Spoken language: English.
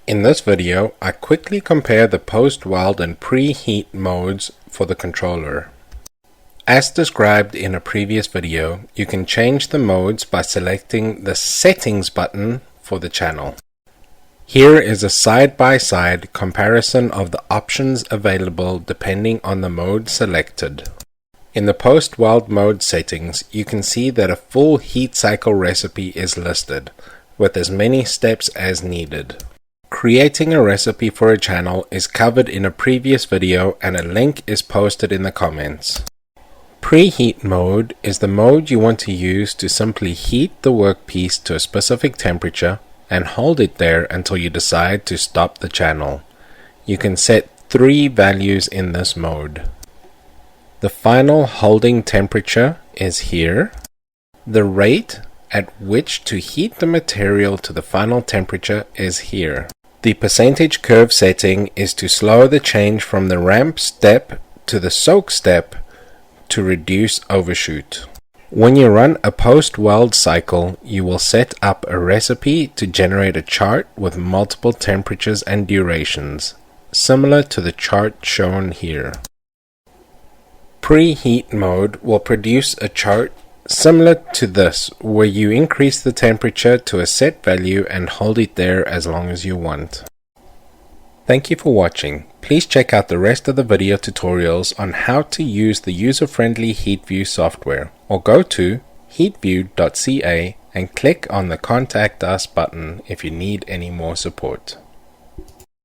In this video, I quickly compare the post-weld and preheat modes for the controller. As described in a previous video, you can change the modes by selecting the Settings button for the channel. Here is a side-by-side comparison of the options available depending on the mode selected. In the post-weld mode settings, you can see that a full heat cycle recipe is listed, with as many steps as needed. Creating a recipe for a channel is covered in a previous video and a link is posted in the comments. Preheat mode is the mode you want to use to simply heat the workpiece to a specific temperature and hold it there until you decide to stop the channel. You can set 3 values in this mode. The final holding temperature is here. The rate at which to heat the material to the final temperature is here. The percentage curve setting is to slow the change from the ramp step to the soak step to reduce overshoot. When you run a post-weld cycle, you will set up a recipe to generate a chart with multiple temperatures and durations, similar to the chart shown here. Preheat mode will produce a chart similar to this, where you increase the temperature to a set value and hold it there as long as you want. Thank you for watching. Please check out the rest of the video tutorials on how to use the user-friendly HeatView software, or go to heatview.ca and click on the Contact Us button if you need any more support.